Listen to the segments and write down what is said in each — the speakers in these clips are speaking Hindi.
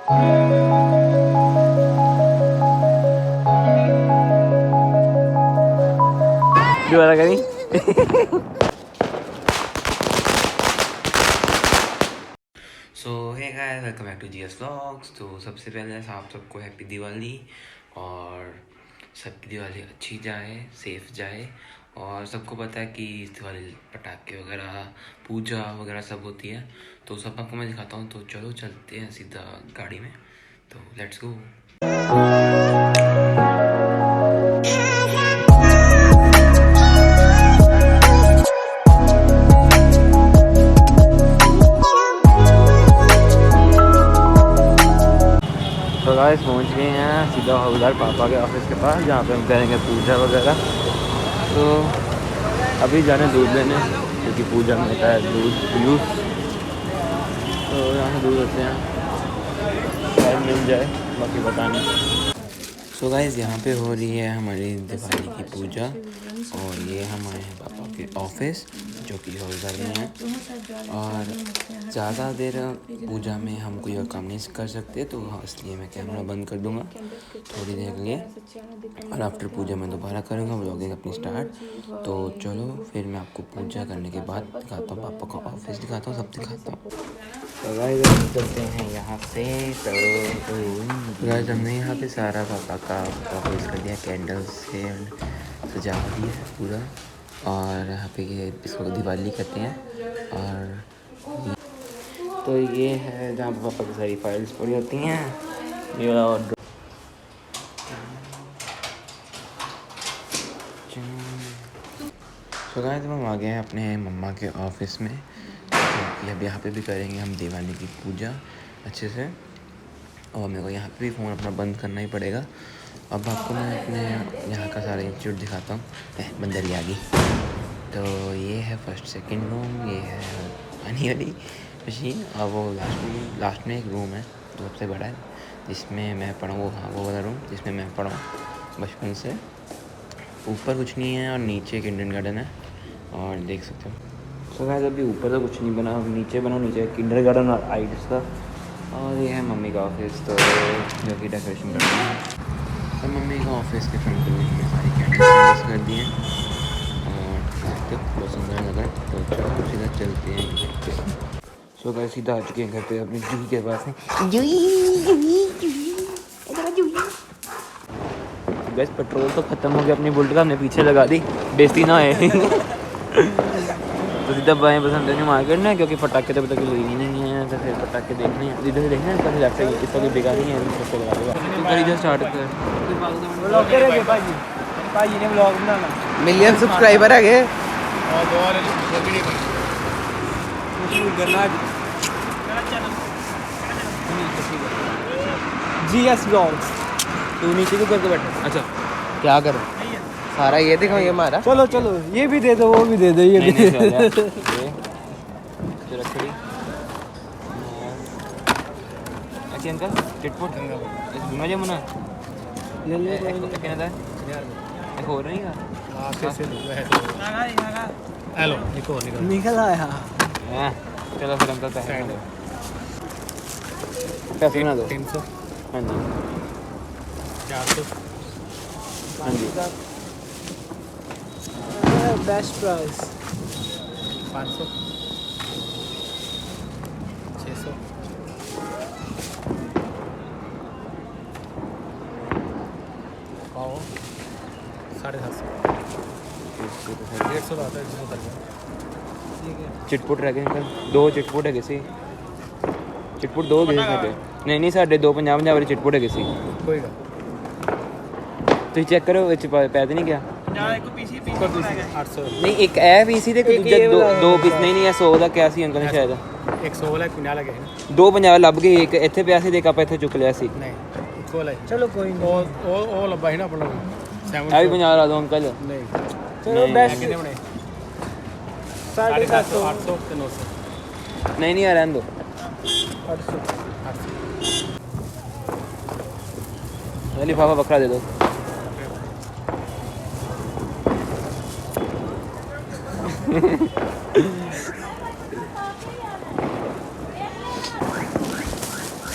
दोबारा करी। So hey guys, welcome back to GS vlogs. तो सबसे पहले आप सबको हैप्पी दिवाली, और सबकी दिवाली अच्छी जाए, सेफ जाए। और सबको पता है कि इस दिवाली पटाखे वगैरह, पूजा वगैरह सब होती है, तो सब आपको मैं दिखाता हूँ। तो चलो चलते हैं सीधा गाड़ी में, तो लेट्स गो। तो गाइस पहुँच गए हैं सीधा हवलदार पापा के ऑफिस के पास, जहाँ पे हम करेंगे पूजा वगैरह। तो अभी जाने दूध लेने, क्योंकि पूजा में होता है दूध यूज़, तो यहाँ से दूध होते हैं, शायद मिल जाए, बाकी पता नहीं। सो गाइस यहाँ पे हो रही है हमारी दिवाली की पूजा, और ये हमारे पापा के ऑफिस जो कि हवलदार में है। और ज़्यादा देर पूजा में हम कोई और काम नहीं कर सकते, तो इसलिए मैं कैमरा बंद कर दूंगा थोड़ी देर के लिए, और आफ्टर पूजा मैं दोबारा करूँगा व्लॉगिंग अपनी स्टार्ट। तो चलो फिर मैं आपको पूजा करने के बाद दिखाता हूँ, पापा का ऑफिस दिखाता हूँ, सब दिखाता हूँ। तो गाइस हम चलते हैं यहाँ से। तो गाइस हमने यहाँ पे सारा पापा का ऑफिस कर दिया, कैंडल्स से सजा दिया है पूरा। और यहाँ पे ये इसको दिवाली कहते हैं। और तो ये है जहाँ पे पापा की सारी फाइल्स पड़ी होती हैं, ये और तो गाइस हम आ गए हैं अपने मम्मा के ऑफिस में, क्योंकि अब यहाँ पे भी करेंगे हम दिवाली की पूजा अच्छे से। और मेरे को यहाँ पे भी फ़ोन अपना बंद करना ही पड़ेगा। अब आपको मैं अपने यहाँ का सारा इंस्टीट्यूट दिखाता हूँ। बंदरी आ गई। तो ये है फर्स्ट सेकंड रूम, ये है पानी वाली मशीन, और वो लास्ट में एक रूम है जो सबसे बड़ा है, जिसमें मैं पढ़ा हूँ। हाँ, वो वाला रूम जिसमें मैं पढ़ा हूँ बचपन से। ऊपर कुछ नहीं है, और नीचे एक इंडियन गार्डन है, और देख सकते हो। तो गाइस अभी ऊपर तो कुछ नहीं बना, नीचे बना, नीचे किंडर गार्डन और आइड्स का। और ये है मम्मी का ऑफिस, तो जो कि डेकोरेशन कर रही है। तो मम्मी का ऑफिस के फ्रंट में सारी कैंडल्स कर दी हैं, और देखते हो बहुत सुंदर लग रहा है। तो चलो सीधा चलते हैं घर पे। सो गाइस सीधा आ चुके हैं घर पे अपनी जूही के पास में। बस पेट्रोल तो ख़त्म हो गया अपनी बुलेट का, हमने पीछे लगा दी, बेइज्जती ना है। तो सीधा बाएं पसंद है मार्केट में, क्योंकि पटाखे तो अभी तक लगी नहीं है, तो फिर पटाखे देखने हैं, इधर से देखना है, इसका लेफ्ट है, इसका कोई बेकार नहीं है, इसको लगा देगा। इधर स्टार्ट कर भाई ने व्लॉग बनाना, मिलियन सब्सक्राइबर है गए जीएस व्लॉग्स। तू नीचे क्यों करके बैठा? अच्छा क्या कर सारा ये देखो, ये हमारा। चलो चलो ये भी दे दो, वो भी दे दो, ये भी दे दो। अच्छी अंकल चिटपुट मजे मुना ले ले कितना था एक हो नहीं का। हेलो एक और निकल आया। हां चलो फिर अंकल पैसे ना दो 300। हां जी 400। हां जी बेस्ट प्राइस 500 600 पाओ 750 150 आता है। चिटपुट रह गए अंकल, 2 चिटपुट है किसी चिटपुट 2 किसी साढ़े नहीं साढ़े 2 50 वाली चिटपुट है किसी कोई का तुम चेक करो विच पैसे नहीं गया एक पीसी 800 नहीं एक है पीसी ते दूजा 2 पीस नहीं है 100 ਦਾ ਕਿਹਾ ਸੀ ਅੰਕਲ ਨੇ ਸ਼ਾਇਦ 100 ਵਾਲਾ 50 ਲੱਗੇ ਨਾ 250 ਲੱਭ ਗਏ, ਇੱਕ ਇੱਥੇ ਪਿਆ ਸੀ ਤੇ ਇੱਕ ਆਪਾਂ ਇੱਥੇ ਚੁੱਕ ਲਿਆ ਸੀ। ਨਹੀਂ ਇੱਕੋ ਵਾਲਾ ਚਲੋ ਕੋਈ ਨਹੀਂ, ਉਹ ਲੱਭਾ ਸੀ ਨਾ ਆਪਣਾ 7 ਆ ਵੀ 50 ਲਾ ਦੋ ਅੰਕਲ। ਨਹੀਂ ਚਲੋ ਬੈਸਟ ਕਿੰਨੇ ਬਣੇ 750 800 ਤੇ 900 नहीं आ रहने दो 800 लिफाफा बकरा दे दो।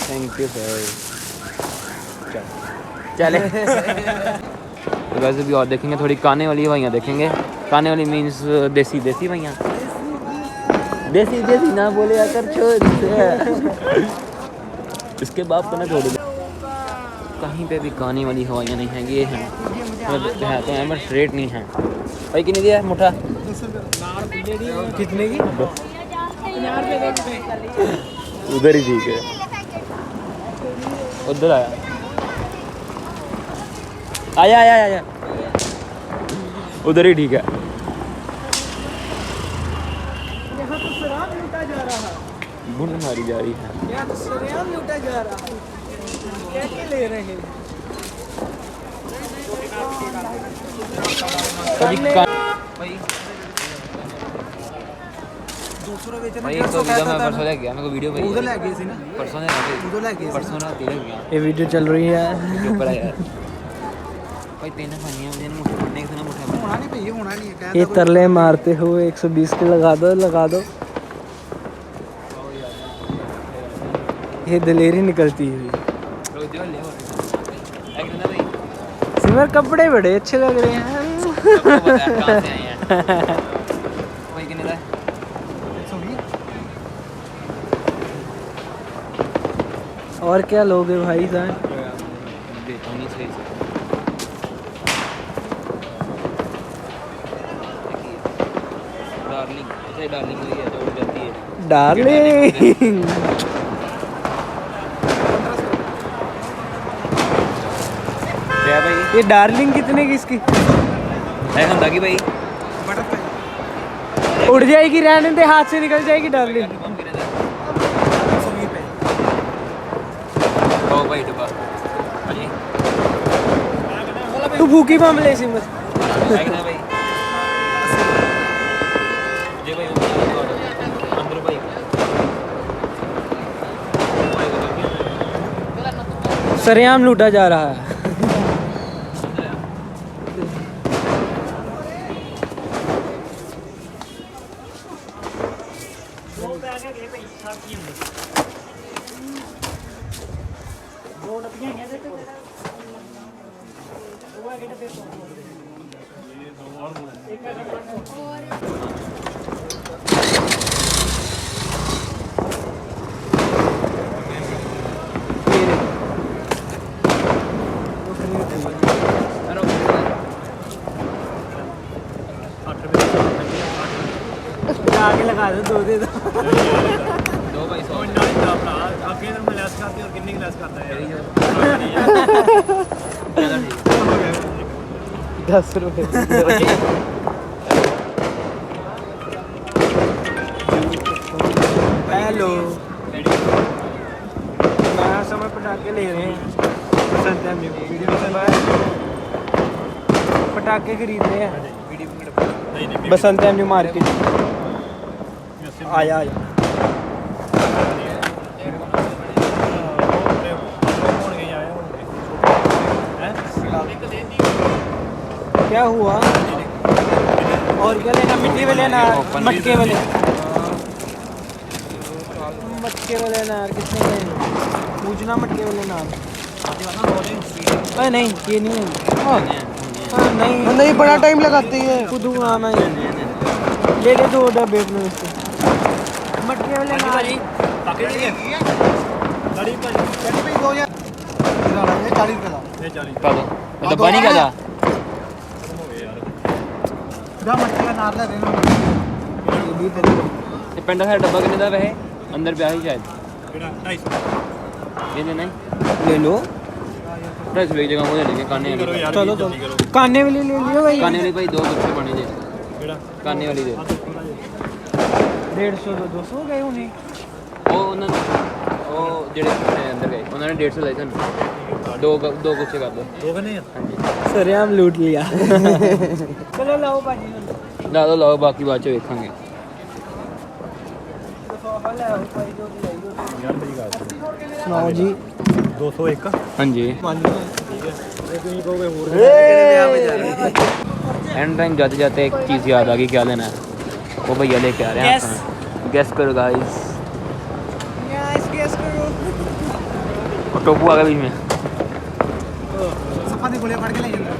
थैंक बेवकूफ़ है। चले तो वैसे भी और देखेंगे, थोड़ी काने वाली हवाइयाँ देखेंगे। काने वाली मीन्स देसी देसी हवाइयाँ, देसी देसी ना बोले आकर छोड़ इसके बाप को ना छोड़ दे। कहीं पे भी काने वाली हवाइयाँ नहीं हैं, ये हैं मतलब है तो हैं बट रेट नहीं है। भाई कितनी दिया है मुठा? कितने की? उधर ही ठीक है, उधर आया आया आया आया उधर ही ठीक है। यहाँ तो शराब लूटा जा रहा है, बुन मारी जा रही है। यहाँ तो शराब लूटा जा रहा है, क्या ले रहे हैं? भाई तो वीडियो में परसों ले गया, मेरे को वीडियो पे उधर ले गए थे ना, परसों ने परसों ना तेरे गया। ये वीडियो चल रही है जो पर यार भाई तीन खानियां मुझे मुठा बनने के ना मुठा होना नहीं भाई, होना नहीं है। ये तरले मारते हुए 120 के लगा दो। ये दलेरी निकलती है। सिमर कपड़े बड़े अच्छे लग रहे हैं। और क्या लोगे भाई जान? डार्लिंग ये डार्लिंग कितने की इसकी? भाई उड़ जाएगी, रहने दे, हाथ से निकल जाएगी डार्लिंग। तू भूखी मामले से मत। सरेआम लूटा जा रहा है। आगे लगा दो, दो दे दो। दो भाई 100 आगे तो मैं लेस करती और कितनी की लेस करता है? 10 रुपए। हेलो, नया समय पटाखे ले रहे हैं, पटाखे खरीद रहे हैं बसंत एवेन्यू मार्केट। आया क्या हुआ? और क्या लेना? मिट्टी वाले ना मटके वाले? मटके वाले ना कितने का? पूछना मटके वाले ना। अरे नहीं, ये नहीं है। नहीं बड़ा टाइम लगाते हैं खुद। हाँ मैं ले ले 2 डब्बे अपने उसके मटके वाले ना। डब्बा नहीं क्या पेंडा है डब्बा कितने का वैसे अंदर पे ही शायद 250 ये नहीं ले लो। प्रेस एक जगह मुझे लेके काने वाली चलो काने वाली ले लियो भाई। काने वाली भाई 2 गुच्छे बने जे काने वाली दे 150 200 गए उन्हें ਉਹ ਜਿਹੜੇ ਅੰਦਰ ਗਏ ਉਹਨਾਂ ਨੇ 150 ਲਾਈ ਸਾਨੂੰ ਦੋ ਗੁੱਛੇ ਕਰ ਦੋ ਦੋ ਕਨੇ ਹਾਂਜੀ ਸਰਿਆਮ ਲੂਟ ਲਿਆ ਚਲੋ ਲਾਓ ਭਾਜੀ ਲਾ ਦੋ ਲਾਓ ਬਾਕੀ ਬਾਅਦ ਚ ਵੇਖਾਂਗੇ ਸੁਣਾਓ ਜੀ 201 ਹਾਂਜੀ एंड टाइम जाते जाते एक चीज़ याद आ गई क्या लेना है वो भैया लेके आ रहे हैं गैस करो गाइस और टोपू आ गया बीच में। सफारी गोलियां फाड़ के ले जाएंगे।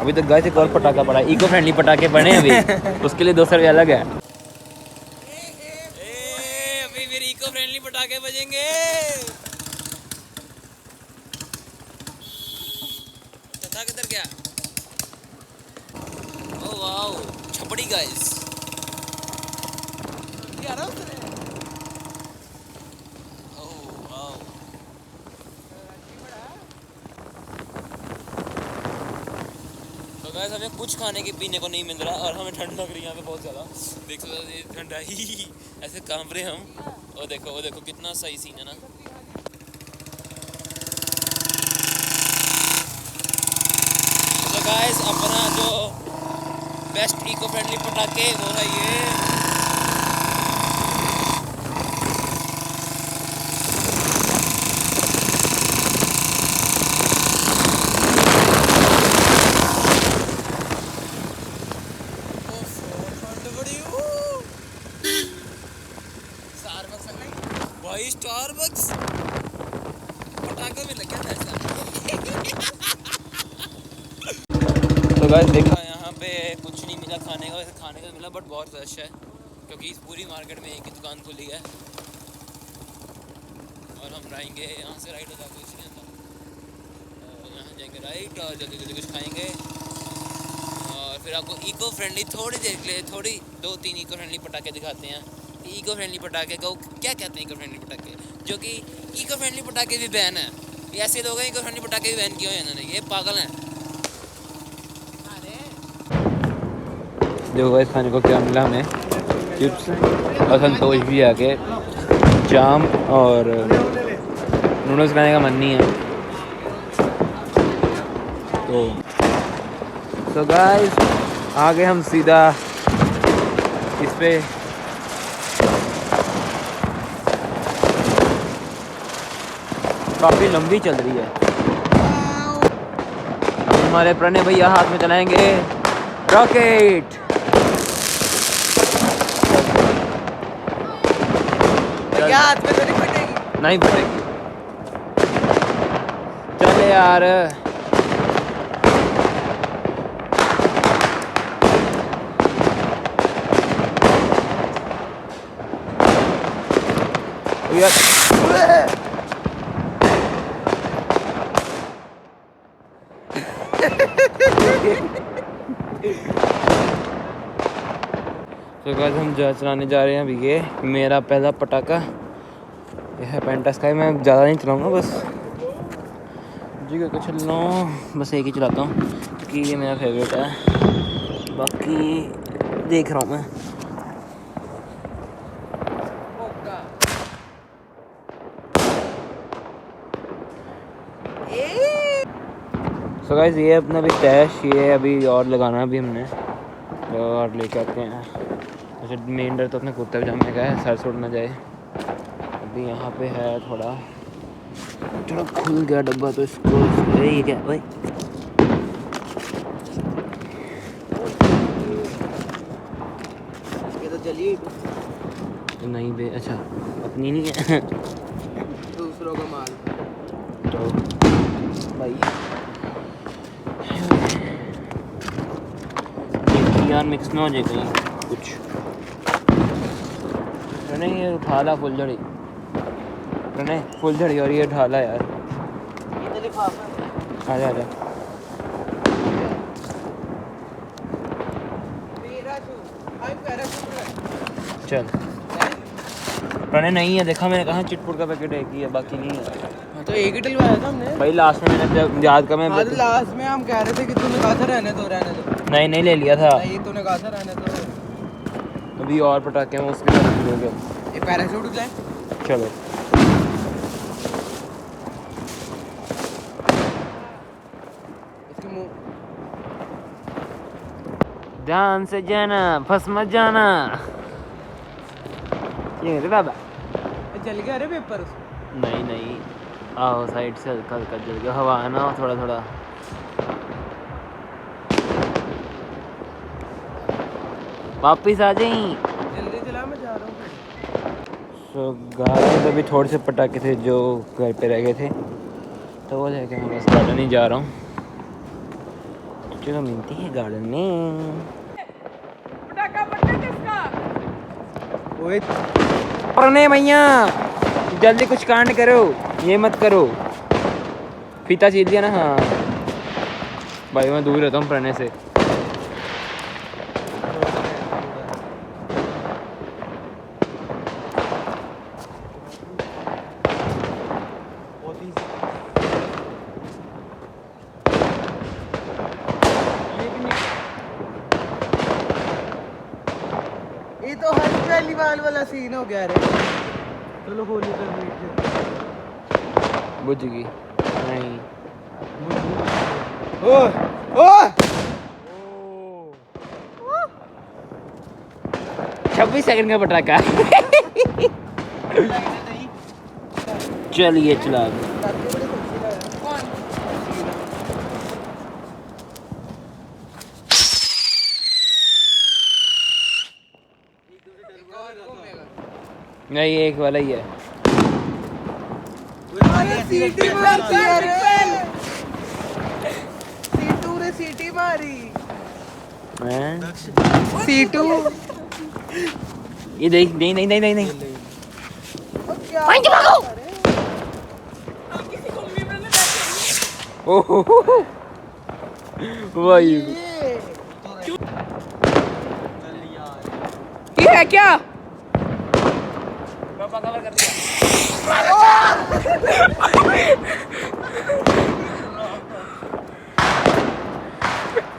अभी तक गाइस एक और पटाखा पड़ा है, इको फ्रेंडली पटाखे बने अभी उसके लिए 200 रुपये अलग है। अभी फिर इको फ्रेंडली पटाखे बजेंगे। तथा किधर गया? ओह वाओ छपड़ी गाइस। क्या रहा उसने? Oh wow. तो गाइस हमें कुछ खाने के पीने को नहीं मिल रहा और हमें ठंड लग रही है यहाँ पे बहुत ज़्यादा। देख सकते हो ठंडा ही ऐसे कांप रहे हम। और देखो कितना सही सीन है ना। तो गाइस अपना जो बेस्ट इको फ्रेंडली पटाखे वो है ये। भाई स्टारबक्स पटाखे में लगा था ऐसा। तो गाइस देखा यहाँ पे कुछ नहीं मिला खाने का, वैसे खाने का मिला बट बहुत रश है क्योंकि इस पूरी मार्केट में एक ही दुकान खुली है। और हम रहेंगे यहाँ से राइट हो जाकर इसके अंदर, यहाँ जाएंगे राइट और जल्दी जल्दी कुछ खाएंगे और फिर आपको इको फ्रेंडली थोड़ी देर के लिए 2-3 इको फ्रेंडली पटाखे दिखाते हैं। इको फ्रेंडली पटाखे को क्या कहते हैं? इको फ्रेंडली पटाखे, जो कि इको फ्रेंडली पटाखे भी बैन है। ये ऐसे लोग हैं इको फ्रेंडली पटाखे भी बैन किए हुए हैं इन्होंने, ये पागल हैं। देखो इस खाने को क्या मिला हमें, चिप्स और संतोष भी आके जाम और नूडल्स खाने का मन नहीं है। तो गाइस आगे हम सीधा इस पे काफ़ी लंबी चल रही है। हमारे प्रणय भैया हाथ में चलाएंगे रॉकेट। हाथ में तो नहीं फटेगी। नहीं फटेगी। चले यार तो गाइस हम चलाने जा रहे हैं अभी। ये मेरा पहला पटाखा यह है पेंटा स्काई। मैं ज़्यादा नहीं चलाऊँगा, बस जी करके चल रहा हूँ, बस एक ही चलाता हूँ क्योंकि ये मेरा फेवरेट है। बाकी देख रहा हूँ मैं। सो गाइस ये अपना भी टैश, ये अभी और लगाना है अभी हमने, और लेके आते हैं। अच्छा मेन डर तो अपने कुर्ता पजामे का है, सर सुट ना जाए। अभी यहाँ पे है थोड़ा खुल गया डब्बा, तो इसको ये क्या भाई ये तो चलिए नहीं बे, अच्छा अपनी नहीं है दूसरों का माल। तो भाई यार मिक्स में हो जाए कहीं कुछ नहीं। ये उठा ला फुलझड़ी, नहीं फुलझड़ी और ये उठा ला यार। आजा आजा चल। प्रणय नहीं है, देखा मैंने कहा चिटपुट का पैकेट एक ही है, बाकी नहीं है। तो एक ही डलवाया था हमने भाई लास्ट में मैंने जब याद का मैं लास्ट में हम कह रहे थे कि तूने कहा था रहने दो। नहीं ले लिया था। नहीं तूने कहा था रहने दो। अभी और पटाखे में उसके साथ हो गया। ये पैराशूट उठाए चलो इसके मुंह ध्यान से जाना, फंस मत जाना। ये रे बाबा जल गया अरे पेपर। नहीं आओ साइड से हल्का हल्का जल गया, हवा है ना थोड़ा थोड़ा। वापिस आ जाई। जल्दी चला, मैं जा रहा हूँ। सो गाइस अभी थोड़े से पटाखे थे जो घर पे रह गए थे, तो वो लेके मैं बस गार्डन ही जा रहा हूँ। चलो मिलती है गार्डन में। ओए प्रणय भैया जल्दी कुछ कांड करो, ये मत करो। फीता छील दिया ना। हाँ भाई मैं दूर रहता हूँ प्रणय से। ये तो हर पहली बार वाला सीन हो गया रे। चलो होली कर मीट बुझ गई नहीं। ओ ओ 26 सेकंड का पटाखा। चलिए चला। नहीं एक वाला ही है। अरे सीटी मारती है रे। सीटू रे सीटी मारी। हैं? सीटू ये देख नहीं नहीं नहीं नहीं नहीं। क्या ओहो भाई ये है क्या?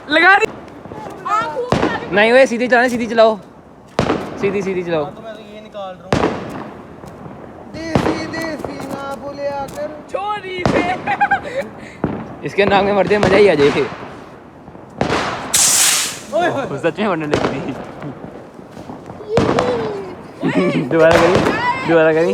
लगा दी। नहीं हुए सीधी चलाओ, सीधी चलाओ, सीधी सीधी चलाओ। तो मैं तो ये निकाल रहा हूँ। देसी देसी ना बोले आकर चोरी से। इसके नाम में मरते मजा ही आ जाए। सच में मरने लगी थी। दोबारा करी, दोबारा करी।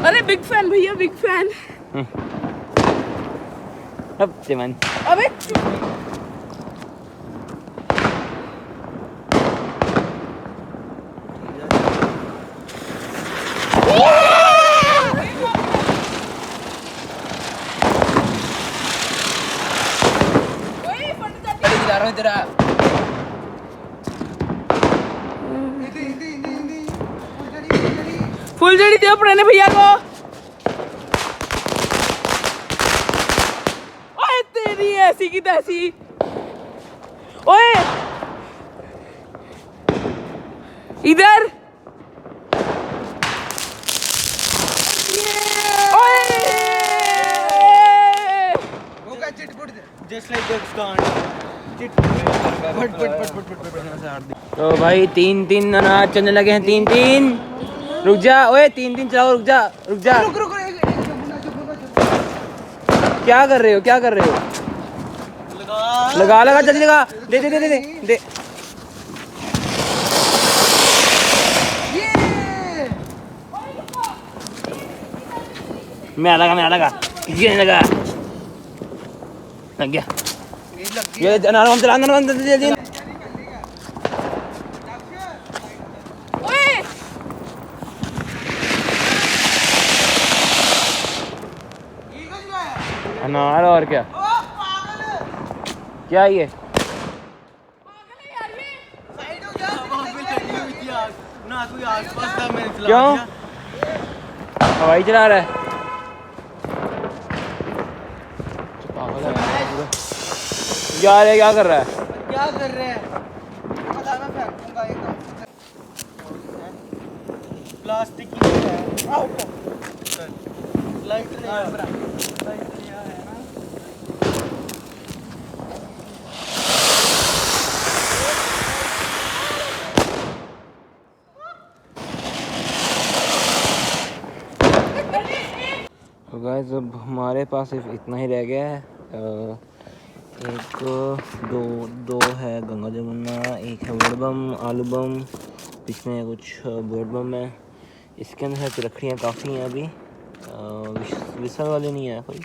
अरे बिग फैन भैया, बिग फैन। अब चमन अबे जा रहा हूँ तेरा। फुलझड़ी दे प्रणय भैया को। ओए तेरी ऐसी की तैसी। ओए इधर। ओए वो का चिटपुट जस्ट लाइक दैट स्कांड चिट तो भाई 3-3 अनाज चलने लगे हैं। 3-3 रुक जा। ओए 3-3 चलाओ। रुक जा रुक जा। रुक रुक क्या कर रहे हो, क्या कर रहे हो? लगा लगा जल्दी लगा। दे दे दे दे दे, दे। मैं लगा, मैं लगा, किसी ने लगा। लग गया। ये अनार हम चला, अनार हम जल्दी। ओए अनार और क्या क्या ये? ना तू आसपास था, मैंने चला क्यों? दिया। हवाई चला रहा है। यार ये क्या कर रहा है? क्या कर रहे हैं? पता मैं फेंकूंगा एकदम। प्लास्टिक की है। लाइट नहीं है बरा। लाइट नहीं है ना। तो गाइस अब हमारे पास सिर्फ इतना ही रह गया है। एक दो है गंगा जमुना, एक है वर्ड बम, आलू बम, इसमें कुछ वर्ड बम है। इसके अंदर रखड़ियाँ काफ़ी हैं अभी। विसल वाली नहीं है कोई,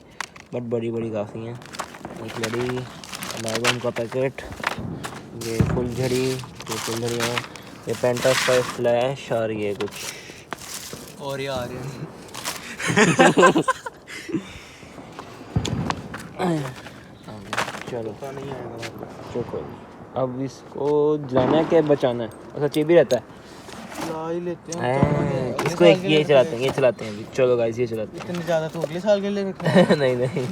बट बड़ी बड़ी काफ़ी हैं। एक लड़ी, नायलॉन का पैकेट, ये फुलझड़ी, ये फुलझड़ी है, ये पेंटास का फ्लैश और ये कुछ और ये आ रहे हैं। चलो पता नहीं आएगा चुप। अब इसको जलाना है क्या बचाना है? अच्छा चाहिए भी रहता है। ला ही लेते हैं। इसको एक ये चलाते हैं, ये चलाते हैं अभी। चलो गाइस ये चलाते इतने ज़्यादा तो अगले साल के लिए रखना है। हैं। नहीं नहीं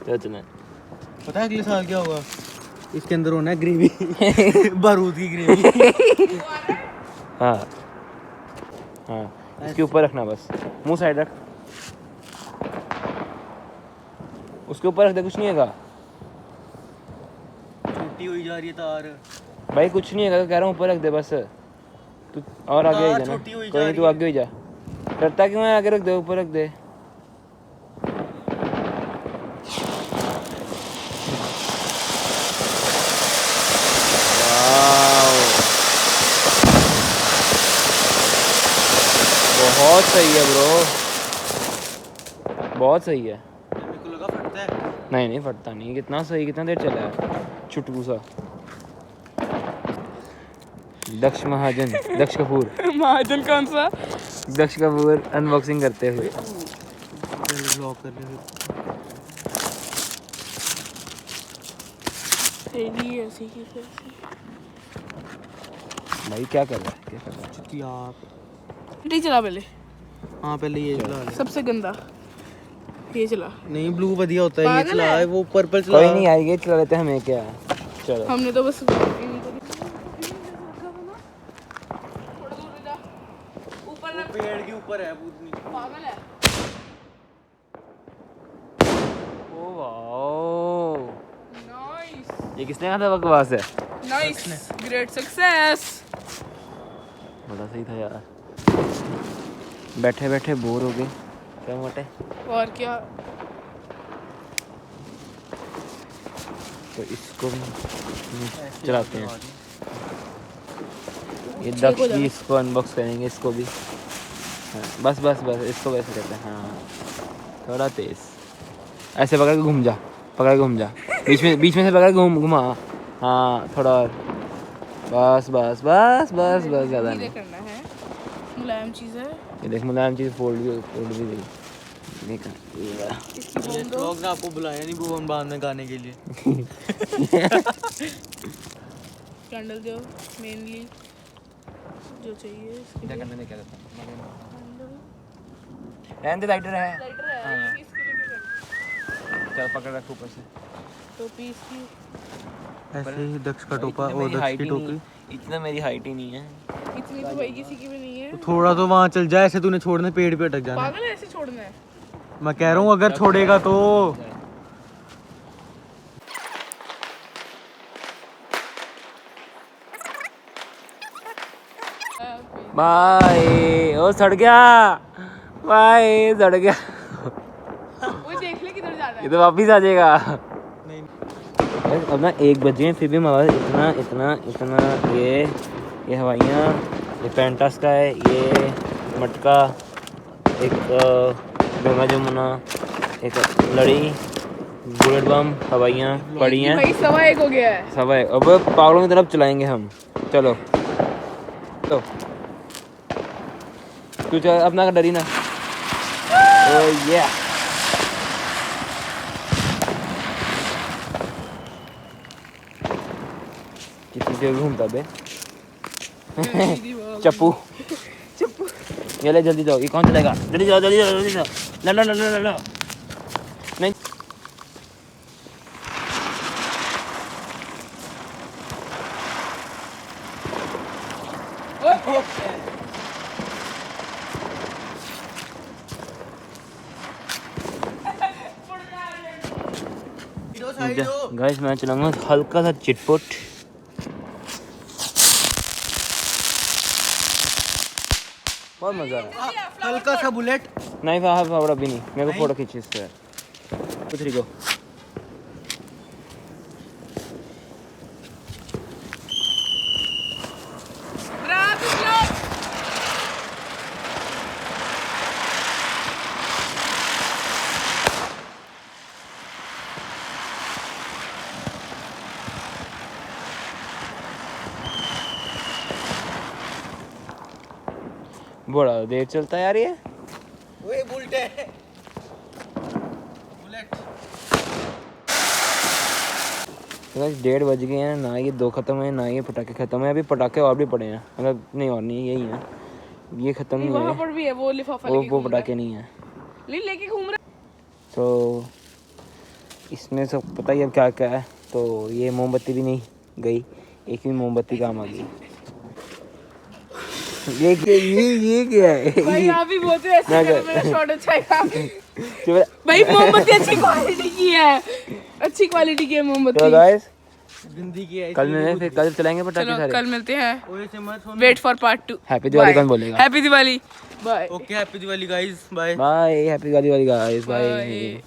चलो चलना है। पता है अगले साल क्या होगा? इसके अंदर होना है ग्रेवी। बारूद की ग्रेवी। हाँ हाँ, इसके ऊपर रखना बस, मुंह साइड रख, उसके ऊपर रख दे, कुछ नहीं होगा छोटी हुई जा रही है तार। भाई, कुछ नहीं होगा, कह रहा हूँ ऊपर रख दे बस। तू और आगे ही जा ना, छोटी हुई कोई जा नहीं, तू रही आगे ही जा। करता क्यों है? आगे रख दे, ऊपर रख दे। बहुत सही है ब्रो, बहुत सही है। मेरे को लगा फटता है। नहीं नहीं फटता नहीं, कितना सही, कितना देर चला है चुटकू सा। दक्ष महाजन, दक्ष कपूर, महाजन कौन सा? दक्ष कपूर अनबॉक्सिंग करते हुए। ब्लॉक कर ले। थैली ऐसी की तैसी। भाई क्या कर रहा है, क्या कर रहा है? यार नहीं चला पहले, हाँ पहले ये चला ले। सबसे गंदा ये चला। नहीं ब्लू बढ़िया होता है, ये पागल चला है। है, वो पर्पल चला। कोई नहीं यार, ये चला लेते हैं, हमें क्या है। चलो हमने तो बस थोड़ा दूर जा, ऊपर रख। पेड़ के ऊपर है पूतनी। पागल है। ओ वाओ, नाइस ये किसने कहा था बकवास है? Nice, great success. बड़ा सही था यार। बैठे बैठे बोर हो गए, क्या मोटे। और क्या? तो इसको भी चलाते हैं। ये छह को दक्ष जाना। भी इसको अनबॉक्स करेंगे, इसको भी। हाँ, बस बस बस, इसको कैसे कहते हैं? हाँ, थोड़ा तेज ऐसे पकड़ के घूम जा, पकड़ के घूम जा, बीच में से पकड़ के घुमा। हाँ थोड़ा और, बस बस बस बस बस, ज़्यादा धीरे नहीं। करना है, मुलायम चीज़ है। ये देख मुलायम चीज़ फोल्ड भी गई। ये कर, ये वाला। इसकी ये बूंद दो। लोग ने आपको बुलाया नहीं भुवन बांध में गाने के लिए। कैंडल दो मेनली जो चाहिए इसके क्या लिए। करने में क्या करता है? कैंडल रहने दे, लाइटर है। लाइटर है, हाँ। ये इसके लिए क्या चल पकड़ रख ऊपर से। टोपी इसकी। ऐसे ही दक्ष का टोपा इतनी और मेरी दक्ष हाइट की ही नहीं, टोपी। इतना मेरी हाइट ही नहीं है। इतनी तो भाई किसी की भी नहीं है। तो थोड़ा तो वहाँ चल जाए, ऐसे तूने छोड़ने पेड़ पे अटक जाना। पागल है, ऐसे छोड़ना है। मैं कह रहा हूँ अगर छोड़ेगा तो। बाय, ओ सड़ गया, बाय सड़ गया। वो देख ले किधर जा रहा ये है। तो वापिस आ जाएगा। नहीं अब ना 1 बजे फिर भी हमारे इतना इतना इतना ये हवाइयाँ, ये पेंटास का है, ये मटका, एक गंगा जमुना, एक लड़ी, बुलेट बम, हवाइयाँ पड़ी हैं। भाई 1:15 हो गया है। सब है, अब पागलों की तरफ चलाएंगे हम। चलो तो तू चल, अपना डरी ना। ओह ये कितनी देर घूमता बे। चप्पू चप्पू ये ले, जल्दी जाओ, ये कौन चलेगा? जल्दी जाओ जल्दी जाओ जल्दी जाओ, ला ला ला ला ला। नहीं गाइस, मैं चलाऊंगा हल्का सा चिटपुट। बहुत मजा आया। हल्का सा बुलेट। नहीं फावड़ा भी नहीं, मेरे को फोटो खींची इससे। कुछ नहीं को बड़ा देर चलता है यार ये। वो बुलेट है, बुलेट। 1:30 बज गए हैं, ना ये 2 ख़त्म है ना ये पटाखे ख़त्म है। अभी पटाखे और भी पड़े हैं, मतलब नहीं और नहीं, यही है, ये ख़त्म नहीं वहाँ है। पर भी है वो लिफाफा वो लेके घूम रहा पटाखे नहीं है। है। लेके घूम रहा तो इसमें सब पता ही अब क्या क्या है। तो ये मोमबत्ती भी नहीं गई, एक भी मोमबत्ती काम आ गई। ये क्या है? है। भाई आप भी बोलते हैं ऐसे करो, मेरा शॉट अच्छा है। तो भाई मोमबत्ती अच्छी क्वालिटी की है, अच्छी क्वालिटी की है मोमबत्ती। गाइस गंदी की है। कल चलाएंगे पटाखे चलो सारे। कल मिलते हैं। ओए से मत होना। Wait for part 2। Happy Diwali कौन बोलेगा? Happy Diwali. Bye. Okay happy Diwali guys, bye bye, happy Diwali guys, bye. Bye.